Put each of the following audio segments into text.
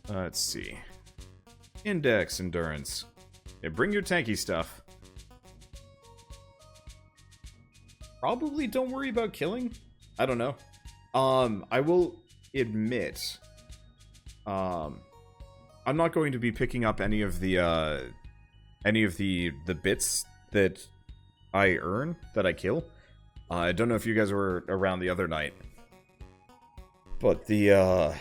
Let's see. Index endurance. Yeah, bring your tanky stuff. Probably don't worry about killing. I don't know. I will admit, I'm not going to be picking up any of the bits that I earn that I kill. I don't know if you guys were around the other night, but the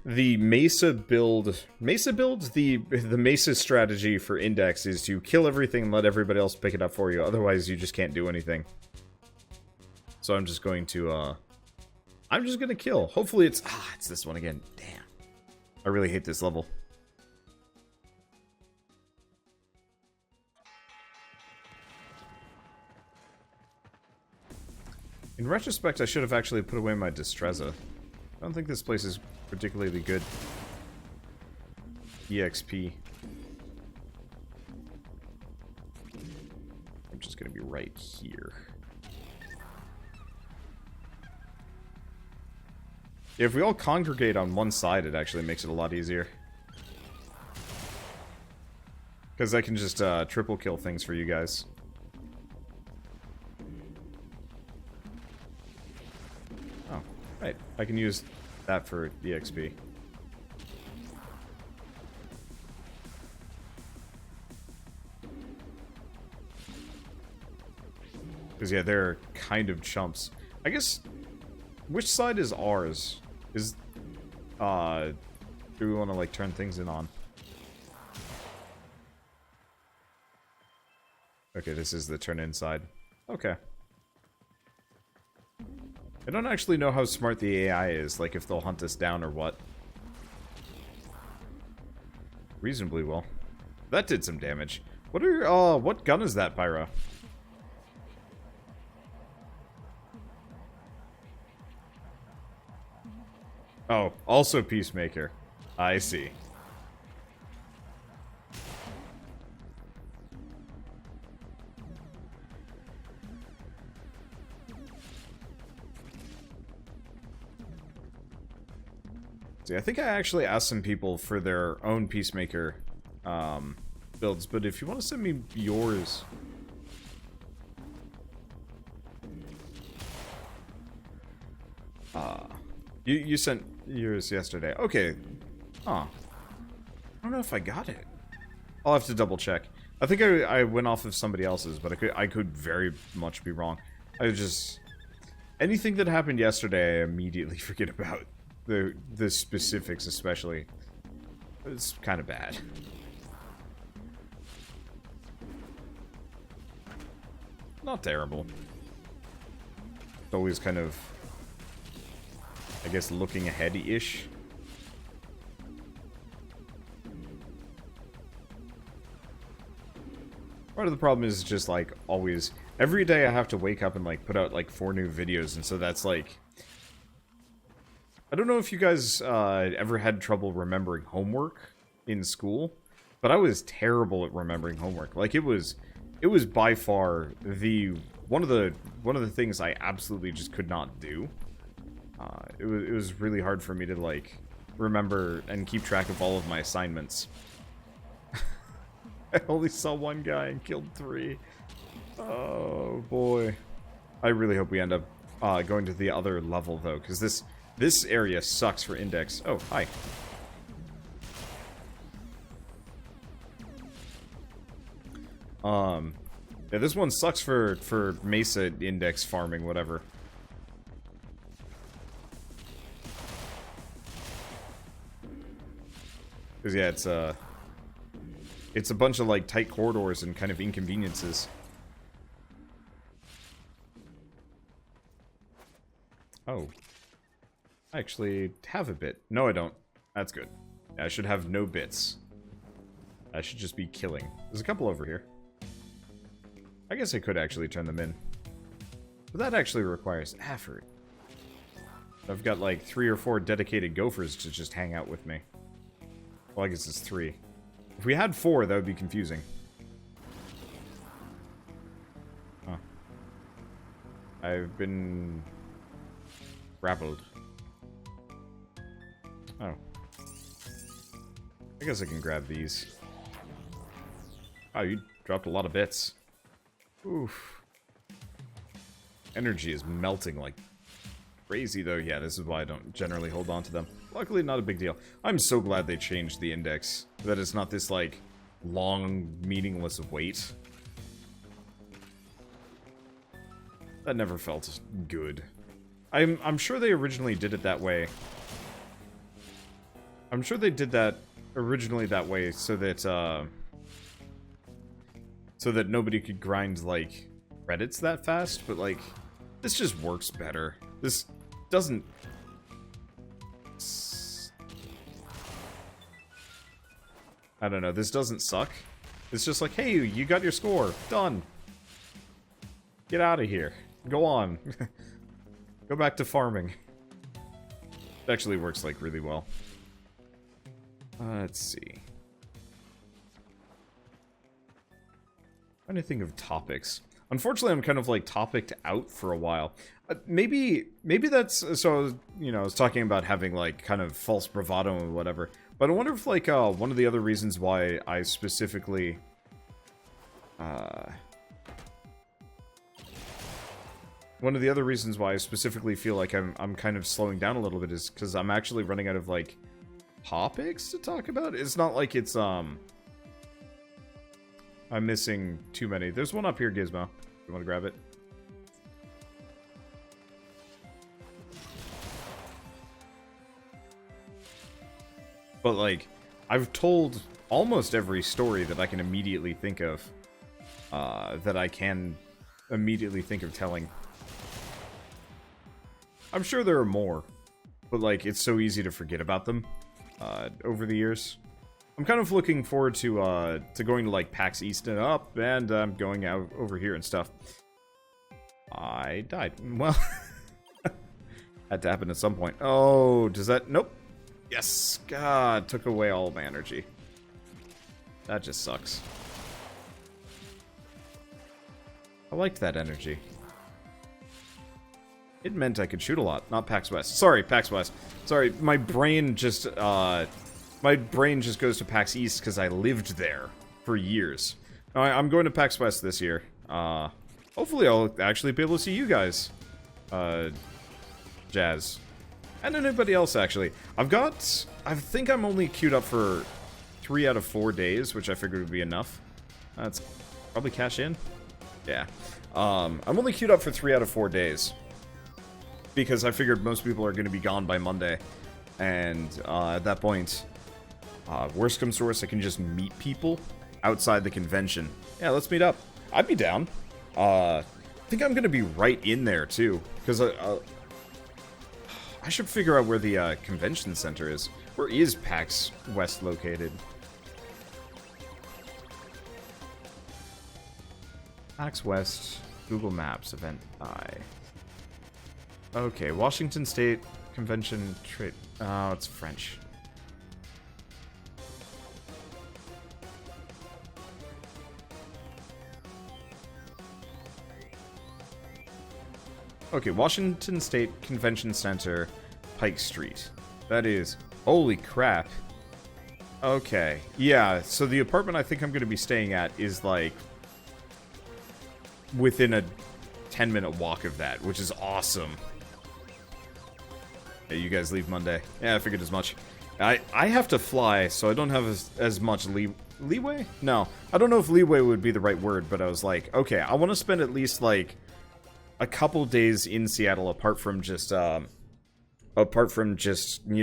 Mesa build, the Mesa strategy for Index is to kill everything and let everybody else pick it up for you. Otherwise, you just can't do anything. So I'm just going to kill. Hopefully it's this one again. Damn. I really hate this level. In retrospect, I should have actually put away my Destreza. I don't think this place is particularly good. EXP. I'm just gonna be right here. If we all congregate on one side, it actually makes it a lot easier. Because I can just triple kill things for you guys. Oh, right. I can use that for EXP. Because, yeah, they're kind of chumps. I guess... Which side is ours? Do we want to, like, turn things in on? Okay, this is the turn-in side. Okay. I don't actually know how smart the AI is, like, if they'll hunt us down or what. Reasonably well. That did some damage. What gun is that, Pyro? Oh, also Peacemaker. I see. See, I think I actually asked some people for their own Peacemaker builds, but if you want to send me yours... You sent yours yesterday. Okay. Huh. I don't know if I got it. I'll have to double check. I think I went off of somebody else's, but I could very much be wrong. I just... Anything that happened yesterday, I immediately forget about. The specifics especially. It's kind of bad. Not terrible. It's always kind of... I guess looking ahead-ish. Part of the problem is just like always every day I have to wake up and like put out like 4 new videos, and so that's like I don't know if you guys ever had trouble remembering homework in school, but I was terrible at remembering homework. Like it was by far the one of the things I absolutely just could not do. It was really hard for me to, like, remember and keep track of all of my assignments. I only saw one guy and killed 3. Oh, boy. I really hope we end up going to the other level, though, because this area sucks for Index. Oh, hi. Yeah, this one sucks for Mesa Index farming, whatever. Because, yeah, it's a bunch of, like, tight corridors and kind of inconveniences. Oh. I actually have a bit. No, I don't. That's good. I should have no bits. I should just be killing. There's a couple over here. I guess I could actually turn them in. But that actually requires effort. I've got, like, 3 or 4 dedicated gophers to just hang out with me. Well, I guess it's 3. If we had 4, that would be confusing. Huh. I've been... grappled. Oh. I guess I can grab these. Oh, you dropped a lot of bits. Oof. Energy is melting like crazy, though. Yeah, this is why I don't generally hold on to them. Luckily, not a big deal. I'm so glad they changed the index. That it's not this, like, long, meaningless wait. That never felt good. I'm sure they originally did it that way. I'm sure they did that originally that way so that nobody could grind, like, credits that fast, but, like, this just works better. This doesn't... I don't know, this doesn't suck. It's just like, hey, you got your score. Done. Get out of here. Go on. Go back to farming. It actually works, like, really well. Let's see. I'm trying to think of topics. Unfortunately, I'm kind of, like, topicked out for a while. Maybe that's... So, you know, I was talking about having, like, kind of false bravado and whatever. But I wonder if, like, one of the other reasons why I specifically... One of the other reasons why I specifically feel like I'm kind of slowing down a little bit is because I'm actually running out of, like, topics to talk about. It's not like it's, I'm missing too many. There's one up here, Gizmo. You want to grab it? But, like, I've told almost every story that I can immediately think of. That I can immediately think of telling. I'm sure there are more, but, like, it's so easy to forget about them over the years. I'm kind of looking forward to going to, like, PAX East and up, and going out over here and stuff. I died. Well, had to happen at some point. Oh, does that... Nope. Yes! God, took away all my energy. That just sucks. I liked that energy. It meant I could shoot a lot, not PAX West. Sorry, PAX West. Sorry, my brain just goes to PAX East because I lived there for years. I'm going to PAX West this year. Hopefully I'll actually be able to see you guys. Jazz. And anybody else, actually. I think I'm only queued up for 3 out of 4 days, which I figured would be enough. That's probably cash in. Yeah. I'm only queued up for 3 out of 4 days. Because I figured most people are going to be gone by Monday. And at that point, worst comes to worst, I can just meet people outside the convention. Yeah, let's meet up. I'd be down. I think I'm going to be right in there, too. Because I should figure out where the convention center is. Where is PAX West located? PAX West, Google Maps, event I. Okay, Washington State Convention Trade. Oh, it's French. Okay, Washington State Convention Center, Pike Street. That is... Holy crap. Okay, yeah, so the apartment I think I'm going to be staying at is, like, within a 10-minute walk of that, which is awesome. Hey, you guys leave Monday. Yeah, I figured as much. I have to fly, so I don't have as much leeway? No, I don't know if leeway would be the right word, but I was like, okay, I want to spend at least, like, a couple days in Seattle apart from just, you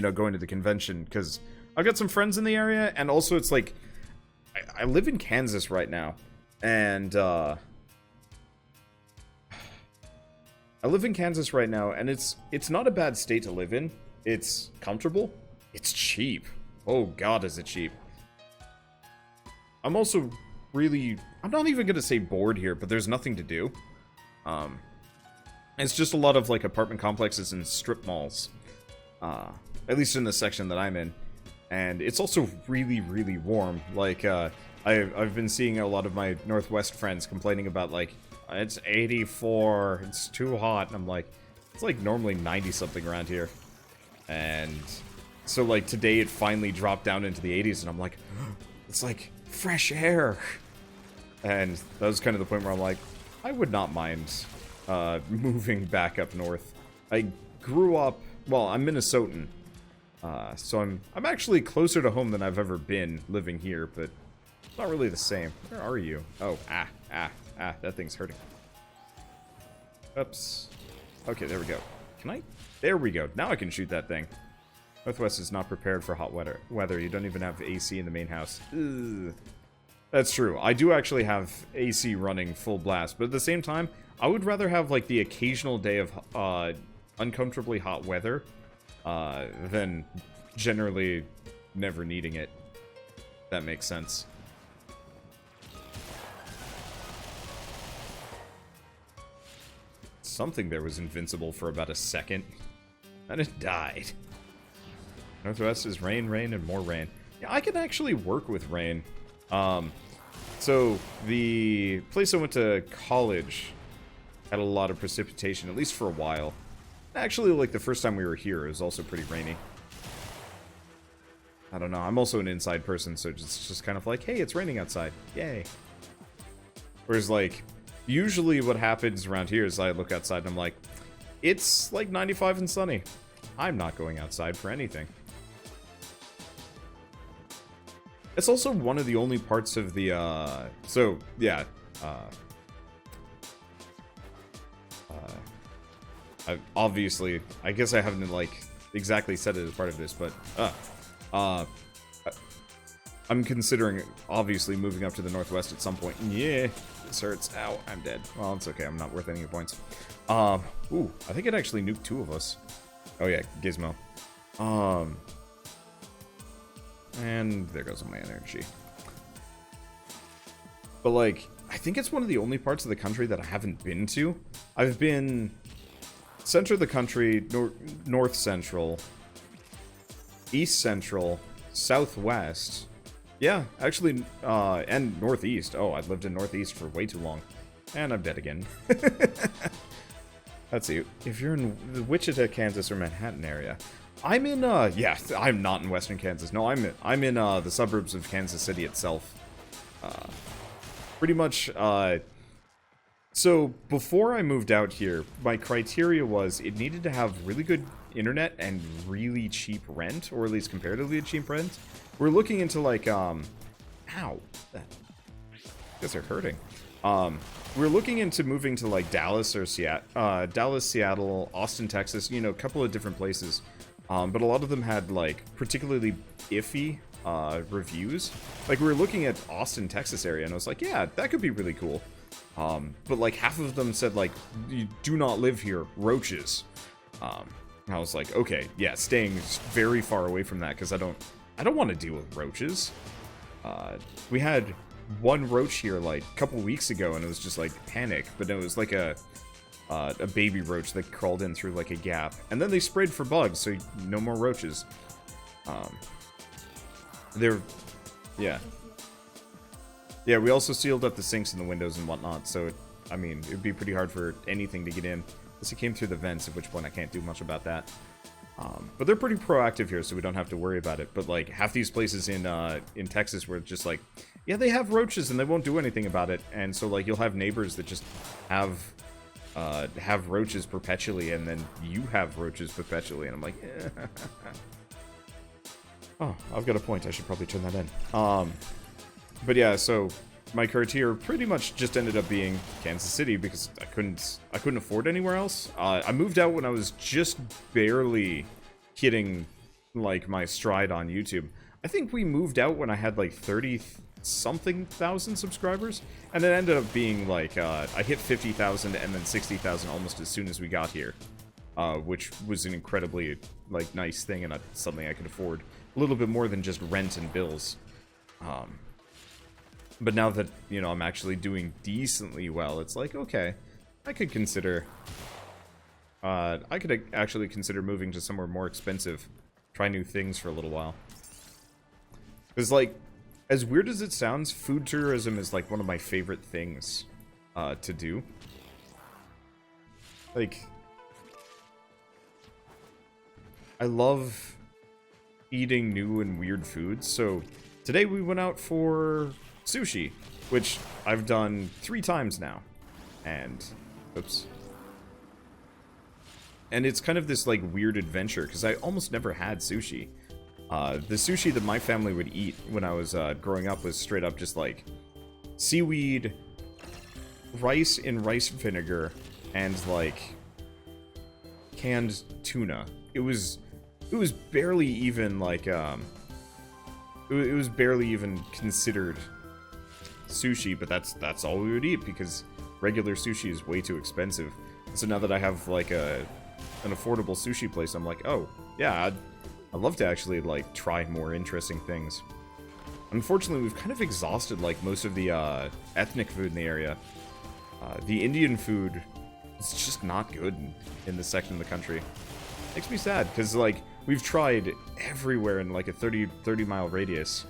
know, going to the convention, because I've got some friends in the area, and also it's like, I live in Kansas right now, and, I live in Kansas right now, and it's not a bad state to live in. It's comfortable. It's cheap. Oh god, is it cheap. I'm also really... I'm not even gonna say bored here, but there's nothing to do. It's just a lot of, like, apartment complexes and strip malls. At least in the section that I'm in. And it's also really, really warm. Like, I've been seeing a lot of my Northwest friends complaining about, like, it's 84, it's too hot, and I'm like, it's like normally 90-something around here. And So, like, today it finally dropped down into the 80s, and I'm like, it's like fresh air. And that was kind of the point where I'm like, I would not mind moving back up north. I grew up, well, I'm Minnesotan, so I'm actually closer to home than I've ever been living here, but it's not really the same. Where are you? Oh, that thing's hurting. Oops. Okay, there we go. Can I? There we go. Now I can shoot that thing. Northwest is not prepared for hot weather. You don't even have AC in the main house. Ugh. That's true. I do actually have AC running full blast, but at the same time, I would rather have, like, the occasional day of uncomfortably hot weather than generally never needing it. That makes sense. Something there was invincible for about a second, and it died. Northwest is rain, rain, and more rain. Yeah, I can actually work with rain. So the place I went to college had a lot of precipitation, at least for a while. Actually, like, the first time we were here, it was also pretty rainy. I don't know, I'm also an inside person, so it's just kind of like, hey, it's raining outside. Yay. Whereas, like, usually what happens around here is I look outside and I'm like, it's like 95 and sunny. I'm not going outside for anything. It's also one of the only parts of the, so, yeah, obviously, I guess I haven't, like, exactly said it as part of this, but, I'm considering, obviously, moving up to the northwest at some point. Yeah, this hurts. Ow, I'm dead. Well, it's okay, I'm not worth any points. Ooh, I think it actually nuked 2 of us. Oh yeah, Gizmo. And there goes all my energy. But, like, I think it's one of the only parts of the country that I haven't been to. I've been center of the country, north central, east central, southwest. Yeah, actually, and northeast. Oh, I've lived in northeast for way too long. And I'm dead again. Let's see. If you're in the Wichita, Kansas, or Manhattan area. I'm in, yeah, I'm not in western Kansas. No, I'm in, the suburbs of Kansas City itself. Pretty much, so before I moved out here, my criteria was it needed to have really good internet and really cheap rent, or at least comparatively cheap rent. We're looking into, like, ow. I guess they're hurting. We're looking into moving to, like, Dallas or Dallas, Seattle, Austin, Texas, you know, a couple of different places. But a lot of them had, like, particularly iffy reviews. Like, we were looking at Austin, Texas area, and I was like, yeah, that could be really cool. But, like, half of them said, like, you do not live here, roaches. I was like, okay, yeah, staying very far away from that, because I don't want to deal with roaches. We had one roach here, like, a couple weeks ago, and it was just, like, panic, but it was, like, a baby roach that crawled in through, like, a gap. And then they sprayed for bugs, so no more roaches. Yeah. Yeah, we also sealed up the sinks and the windows and whatnot, so, I mean, it'd be pretty hard for anything to get in. Unless it came through the vents, at which point I can't do much about that. But they're pretty proactive here, so we don't have to worry about it. But, like, half these places in Texas were just like, yeah, they have roaches and they won't do anything about it. And so, like, you'll have neighbors that just have roaches perpetually, and then you have roaches perpetually, and I'm like, eh. Oh, I've got a point. I should probably turn that in. But yeah, so my criteria pretty much just ended up being Kansas City because I couldn't afford anywhere else. I moved out when I was just barely hitting, like, my stride on YouTube. I think we moved out when I had, like, 30-something thousand subscribers, and it ended up being, like, I hit 50,000 and then 60,000 almost as soon as we got here, which was an incredibly, like, nice thing and something I could afford. A little bit more than just rent and bills. But now that, you know, I'm actually doing decently well, it's like, okay, I could consider, actually consider moving to somewhere more expensive, try new things for a little while. Because, like, as weird as it sounds, food tourism is, like, one of my favorite things, to do. Like, I love eating new and weird foods. So today we went out for sushi, which I've done 3 times now. And, oops. And it's kind of this, like, weird adventure, because I almost never had sushi. The sushi that my family would eat when I was growing up was straight up just, like, seaweed, rice in rice vinegar, and, like, canned tuna. It was barely even, like, it was barely even considered sushi, but that's all we would eat, because regular sushi is way too expensive. So now that I have, like, an affordable sushi place, I'm like, oh, yeah, I'd love to actually, like, try more interesting things. Unfortunately, we've kind of exhausted, like, most of the ethnic food in the area. The Indian food is just not good in this section of the country. Makes me sad, because, like, we've tried everywhere in, like, a 30-mile radius.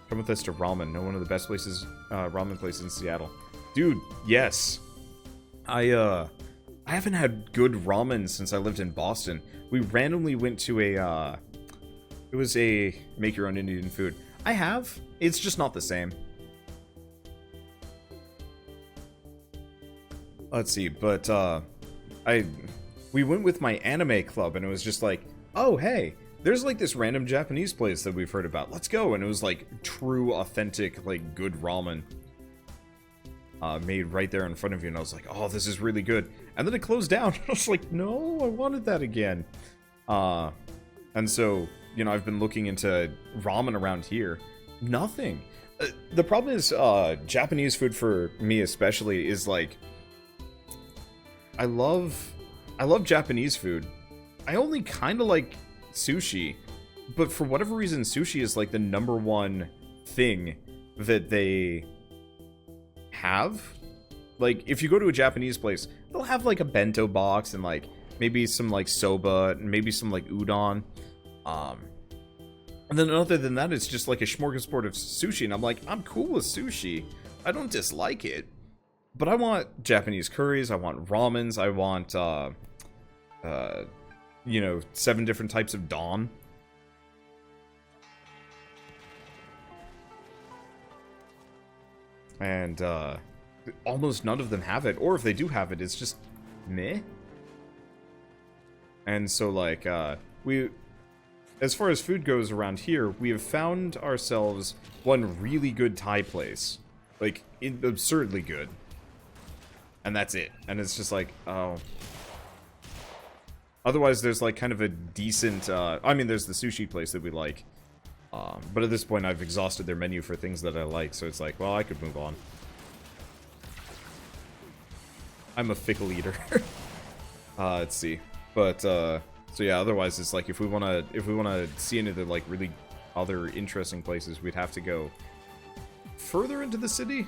Come with us to ramen. Know one of the best places, ramen places in Seattle. Dude, yes. I haven't had good ramen since I lived in Boston. We randomly went to a, it was a make-your-own Indian food. I have. It's just not the same. Let's see, but, we went with my anime club, and it was just like, oh, hey, there's, like, this random Japanese place that we've heard about. Let's go. And it was, like, true, authentic, like, good ramen. Made right there in front of you, and I was like, oh, this is really good. And then it closed down. I was like, no, I wanted that again. And so, you know, I've been looking into ramen around here. Nothing. The problem is, Japanese food for me especially is, like, I love Japanese food. I only kind of like sushi, but for whatever reason, sushi is, like, the #1 thing that they have. Like, if you go to a Japanese place, they'll have, like, a bento box and, like, maybe some, like, soba and maybe some, like, udon. And then other than that, it's just, like, a smorgasbord of sushi, and I'm like, I'm cool with sushi. I don't dislike it. But I want Japanese curries, I want ramens, I want, you know, 7 different types of don. And, almost none of them have it, or if they do have it, it's just meh. And so, like, as far as food goes around here, we have found ourselves one really good Thai place. Like, absurdly good. And that's it. And it's just like, oh. Otherwise, there's, like, kind of a decent, I mean, there's the sushi place that we like. But at this point, I've exhausted their menu for things that I like, so it's like, well, I could move on. I'm a fickle eater. Let's see. But, so yeah, otherwise, it's like, if we wanna see any of the, like, really other interesting places, we'd have to go further into the city,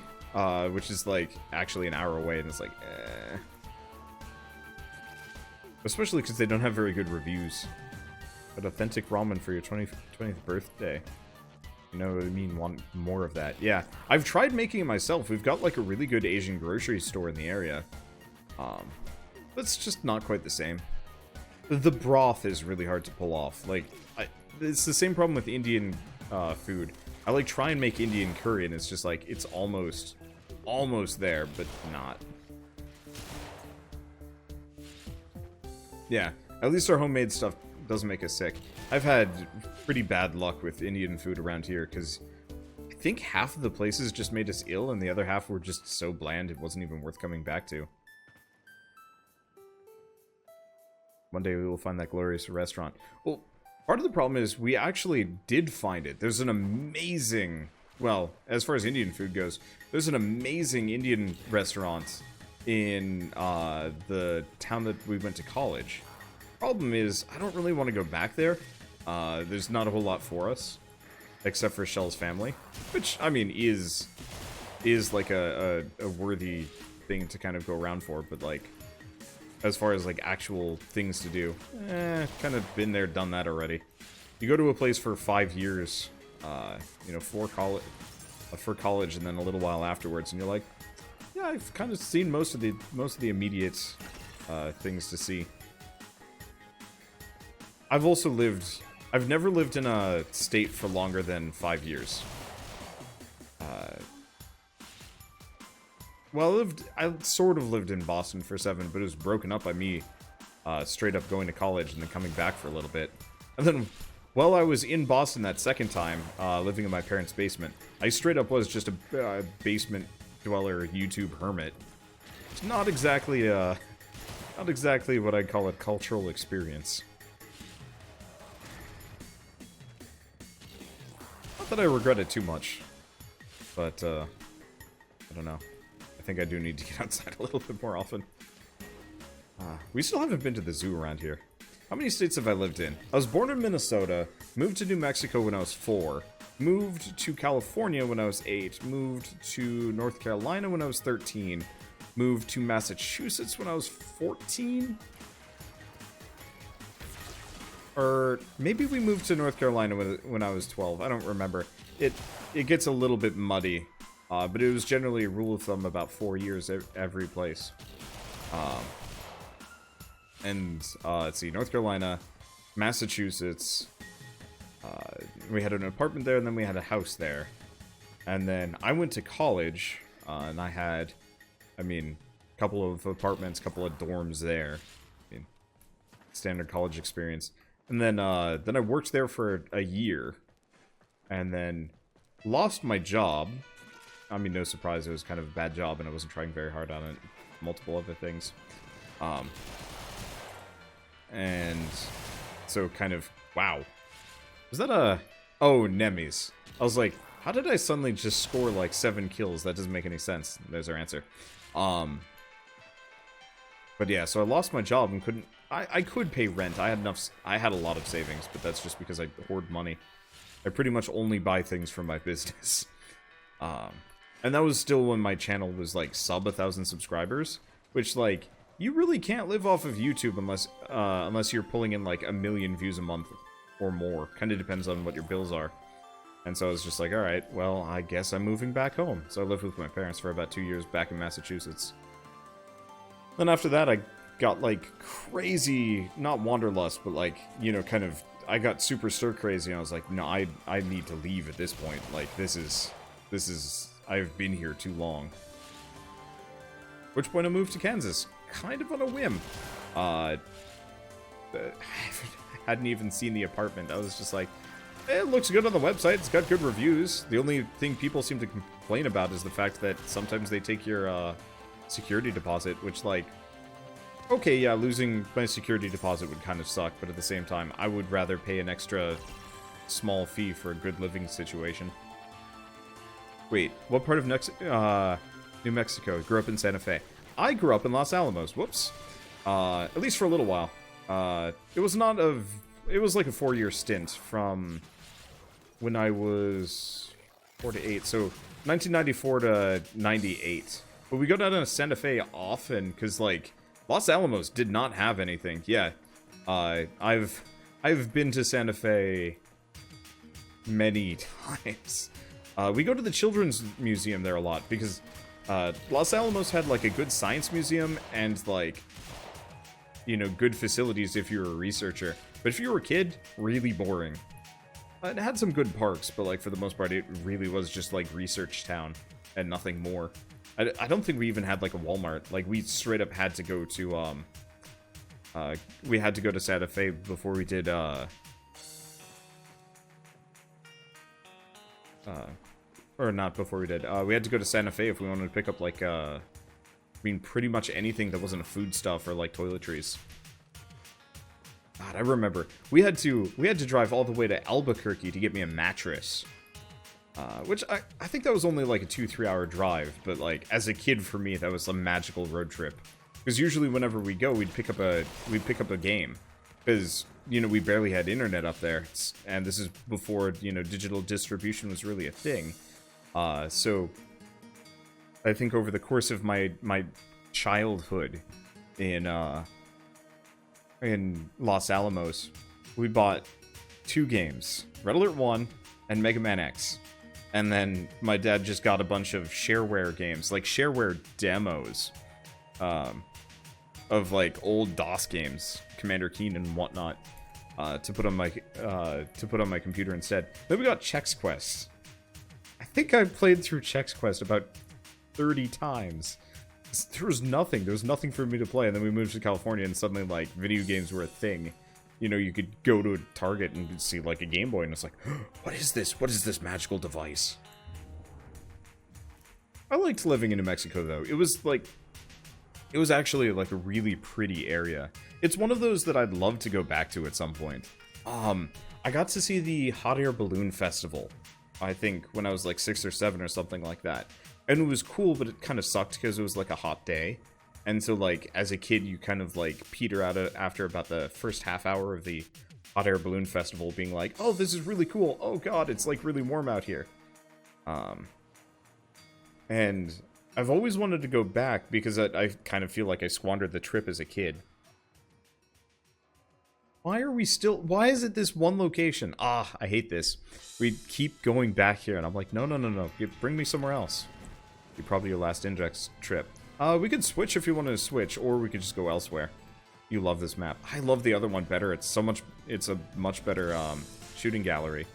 which is, like, actually an hour away, and it's like, eh. Especially because they don't have very good reviews. But authentic ramen for your 20th birthday. You know what I mean? Want more of that. Yeah, I've tried making it myself. We've got, like, a really good Asian grocery store in the area. But it's just not quite the same. The broth is really hard to pull off. Like, it's the same problem with Indian food. I, like, try and make Indian curry, and it's just, like, it's almost there, but not. Yeah, at least our homemade stuff doesn't make us sick. I've had pretty bad luck with Indian food around here, because I think half of the places just made us ill, and the other half were just so bland it wasn't even worth coming back to. One day we will find that glorious restaurant. Well, part of the problem is we actually did find it. There's an amazing, well, as far as Indian food goes, there's an amazing Indian restaurant in the town that we went to college. Problem is, I don't really want to go back there. There's not a whole lot for us, except for Shell's family, which, I mean, is like a worthy thing to kind of go around for, but, like, as far as, like, actual things to do, kind of been there, done that already. You go to a place for 5 years, you know, for college, and then a little while afterwards, and you're like, yeah, I've kind of seen most of the immediate things to see. I've also lived I've never lived in a state for longer than 5 years. Well, I sort of lived in Boston for 7, but it was broken up by me straight up going to college and then coming back for a little bit. And then, while I was in Boston that second time, living in my parents' basement, I straight up was just a basement dweller YouTube hermit. It's not exactly what I'd call a cultural experience. Not that I regret it too much, but I don't know. I think I do need to get outside a little bit more often. We still haven't been to the zoo around here. How many states have I lived in? I was born in Minnesota, moved to New Mexico when I was 4, moved to California when I was 8, moved to North Carolina when I was 13, moved to Massachusetts when I was 14? Or maybe we moved to North Carolina when I was 12. I don't remember. It gets a little bit muddy, but it was generally a rule of thumb about 4 years every place. Let's see, North Carolina, Massachusetts, we had an apartment there, and then we had a house there. And then I went to college, and I had, a couple of apartments, couple of dorms there. Standard college experience. And then I worked there for a year, and then lost my job. No surprise, it was kind of a bad job, and I wasn't trying very hard on it. Multiple other things. And so kind of, wow. Was that a... Oh, Nemes. I was like, how did I suddenly just score like 7 kills? That doesn't make any sense. There's our answer. But yeah, so I lost my job and couldn't... I could pay rent. I had a lot of savings, but that's just because I hoard money. I pretty much only buy things from my business. And that was still when my channel was like sub 1,000 subscribers, which like... You really can't live off of YouTube unless you're pulling in like 1 million views a month or more. Kind of depends on what your bills are. And so I was just like, alright, well, I guess I'm moving back home. So I lived with my parents for about 2 years back in Massachusetts. Then after that, I got like crazy, not wanderlust, but like, kind of, I got super stir crazy and I was like, no, I need to leave at this point. Like, this is, I've been here too long. At which point I moved to Kansas. Kind of on a whim. I hadn't even seen the apartment. I was just like, it looks good on the website. It's got good reviews. The only thing people seem to complain about is the fact that sometimes they take your security deposit, which, like, okay, yeah, losing my security deposit would kind of suck, but at the same time, I would rather pay an extra small fee for a good living situation. Wait, what part of New Mexico? Grew up in Santa Fe. I grew up in Los Alamos. Whoops. At least for a little while. It was like a 4-year stint from when I was 4 to 8. So 1994 to 98. But we go down to Santa Fe often because like Los Alamos did not have anything. Yeah. I've been to Santa Fe many times. We go to the Children's Museum there a lot because Los Alamos had like a good science museum and like, good facilities if you're a researcher. But if you were a kid, really boring. It had some good parks, but like for the most part, it really was just like research town and nothing more. I don't think we even had like a Walmart. Like we straight up had to go to we had to go to Santa Fe before we did or not before we did. We had to go to Santa Fe if we wanted to pick up, like, pretty much anything that wasn't a foodstuff or, like, toiletries. God, I remember. We had to drive all the way to Albuquerque to get me a mattress. Which, I think that was only, like, a 2-3 hour drive. But, like, as a kid, for me, that was a magical road trip. Because usually whenever we go, we'd pick up a game. Because, we barely had internet up there. And this is before, digital distribution was really a thing. So I think over the course of my childhood in Los Alamos, we bought 2 games, Red Alert 1 and Mega Man X. And then my dad just got a bunch of shareware games, like shareware demos of like old DOS games, Commander Keen and whatnot. to put on my computer instead. Then we got Chex Quest. I think I played through Chex Quest about 30 times. There was nothing for me to play, and then we moved to California, and suddenly, like, video games were a thing. You know, you could go to a Target and see, like, a Game Boy, and it's like, what is this? What is this magical device? I liked living in New Mexico, though. It was actually, like, a really pretty area. It's one of those that I'd love to go back to at some point. I got to see the Hot Air Balloon Festival, I think, when I was, like, 6 or 7 or something like that. And it was cool, but it kind of sucked because it was, like, a hot day. And so, like, as a kid, you kind of, like, peter out after about the first half hour of the Hot Air Balloon Festival, being like, oh, this is really cool. Oh, God, it's, like, really warm out here. And I've always wanted to go back because I kind of feel like I squandered the trip as a kid. Why is it this one location? Ah, I hate this. We keep going back here, and I'm like, no. Bring me somewhere else. You're probably your last index trip. We could switch if you want to switch, or we could just go elsewhere. You love this map. I love the other one better. It's a much better shooting gallery.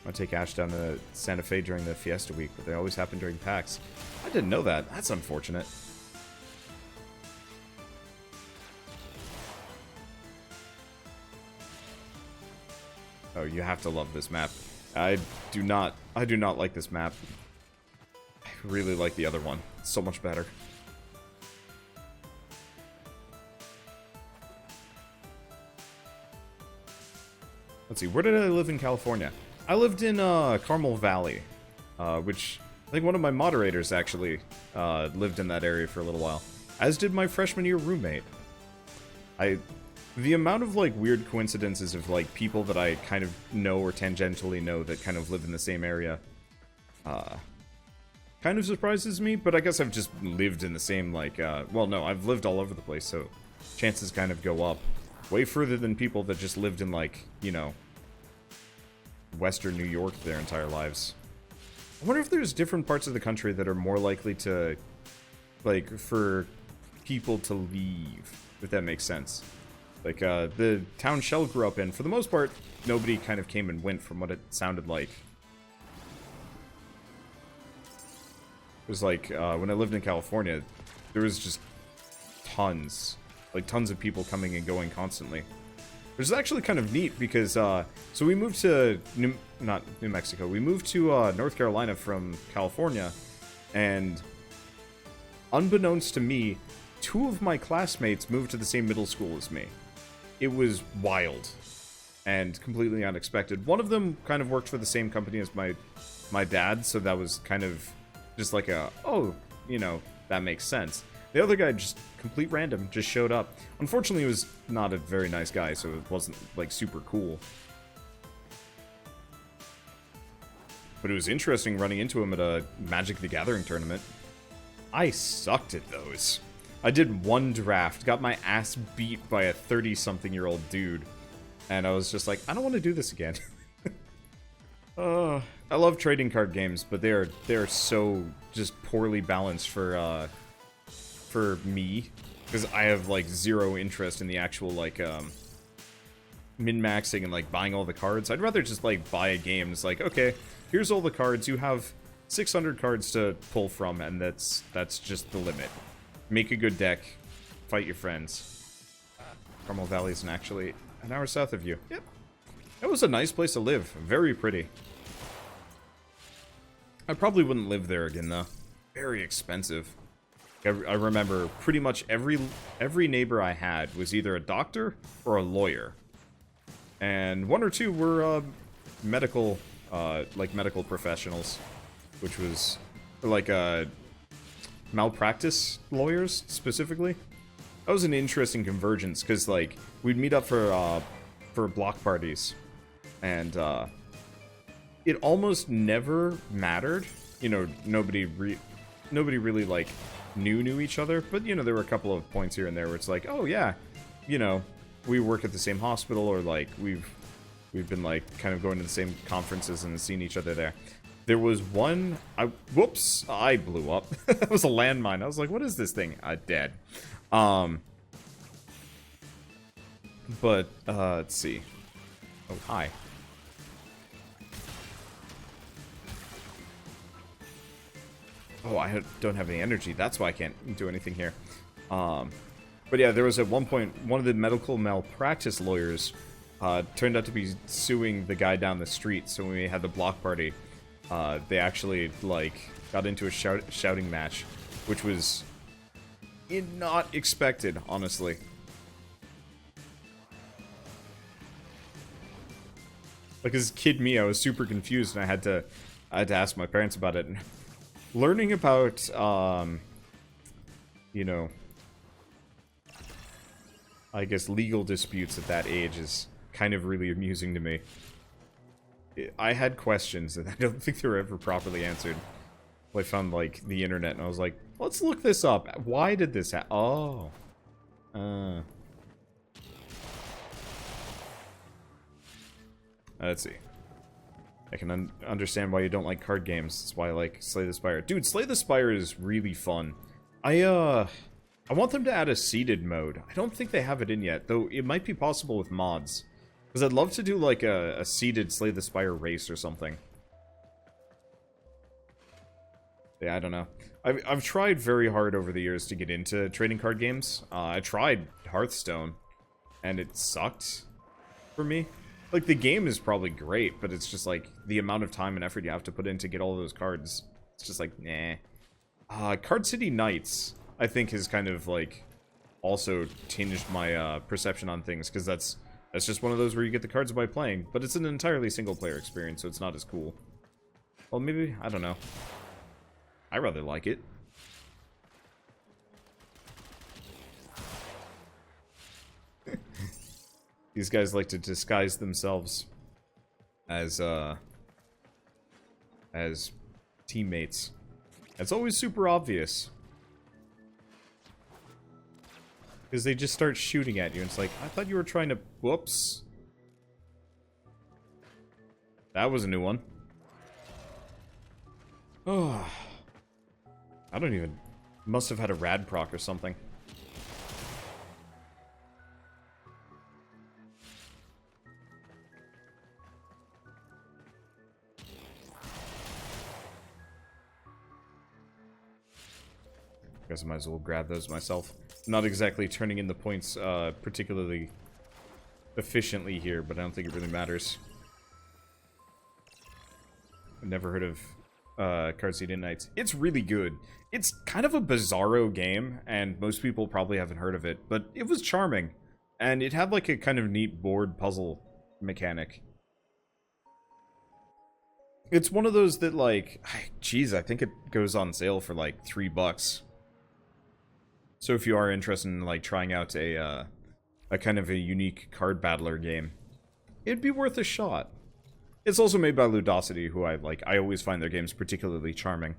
I take Ash down to Santa Fe during the Fiesta week, but they always happen during PAX. I didn't know that. That's unfortunate. Oh, you have to love this map. I do not like this map. I really like the other one. It's so much better. Let's see, where did I live in California? I lived in Carmel Valley, which I think one of my moderators actually lived in that area for a little while, as did my freshman year roommate. The amount of, like, weird coincidences of, like, people that I kind of know or tangentially know that kind of live in the same area, kind of surprises me, but I guess I've just lived in the same, like, well, no, I've lived all over the place, so chances kind of go up way further than people that just lived in, like, you know, Western New York their entire lives. I wonder if there's different parts of the country that are more likely to, like, for people to leave, if that makes sense. Like, the town Shell grew up in, for the most part, nobody kind of came and went from what it sounded like. It was like, when I lived in California, there was just tons of people coming and going constantly. Which is actually kind of neat because, so we moved to, not New Mexico, we moved to North Carolina from California, and unbeknownst to me, 2 of my classmates moved to the same middle school as me. It was wild and completely unexpected. One of them kind of worked for the same company as my dad, so that was kind of just like a, oh, you know, that makes sense. The other guy, just complete random, just showed up. Unfortunately, he was not a very nice guy, so it wasn't, like, super cool. But it was interesting running into him at a Magic the Gathering tournament. I sucked at those. I did 1 draft, got my ass beat by a 30-something-year-old dude, and I was just like, I don't want to do this again. I love trading card games, but they are so just poorly balanced for me, because I have, like, 0 interest in the actual, like, min-maxing and, like, buying all the cards. I'd rather just, like, buy a game. It's like, okay, here's all the cards. You have 600 cards to pull from, and that's just the limit. Make a good deck. Fight your friends. Carmel Valley isn't actually an hour south of you. Yep. It was a nice place to live. Very pretty. I probably wouldn't live there again, though. Very expensive. I remember pretty much every neighbor I had was either a doctor or a lawyer. And 1 or 2 were medical professionals, which was like malpractice lawyers specifically. That was an interesting convergence because, like, we'd meet up for block parties, and it almost never mattered. You know, nobody really, like, knew each other, but, you know, there were a couple of points here and there where it's like, oh yeah, you know, we work at the same hospital, or, like, we've been, like, kind of going to the same conferences and seen each other there. There was one, whoops, I blew up. That was a landmine. I was like, what is this thing? Dead. But, let's see. Oh, hi. Oh, I don't have any energy. That's why I can't do anything here. But yeah, there was at one point, one of the medical malpractice lawyers turned out to be suing the guy down the street. So when we had the block party, they actually, like, got into a shouting match, which was not expected, honestly. Like, as kid me, I was super confused, and I had to ask my parents about it. And learning about, you know, I guess legal disputes at that age is kind of really amusing to me. I had questions, and I don't think they were ever properly answered. I found, like, the internet, and I was like, let's look this up. Why did this happen? Oh. Let's see. I can understand why you don't like card games. That's why I like Slay the Spire. Dude, Slay the Spire is really fun. I want them to add a seeded mode. I don't think they have it in yet, though it might be possible with mods. Because I'd love to do, like, a seeded Slay the Spire race or something. Yeah, I don't know. I've tried very hard over the years to get into trading card games. I tried Hearthstone, and it sucked for me. Like, the game is probably great, but it's just, like, the amount of time and effort you have to put in to get all those cards. It's just like, nah. Card City Knights, I think, has kind of, like, also tinged my perception on things, because that's just one of those where you get the cards by playing, but it's an entirely single-player experience, so it's not as cool. Well, maybe, I don't know. I rather like it. These guys like to disguise themselves as teammates. It's always super obvious. Because they just start shooting at you, and it's like, I thought you were trying to... Whoops. That was a new one. Oh. I don't even... Must have had a rad proc or something. Guess I might as well grab those myself. Not exactly turning in the points particularly efficiently here, but I don't think it really matters. I've never heard of Cooincidences. It's really good. It's kind of a bizarro game, and most people probably haven't heard of it, but it was charming. And it had like a kind of neat board puzzle mechanic. It's one of those that, like, geez, I think it goes on sale for like $3. So if you are interested in, like, trying out a kind of a unique card battler game, it'd be worth a shot. It's also made by Ludosity, who I always find their games particularly charming.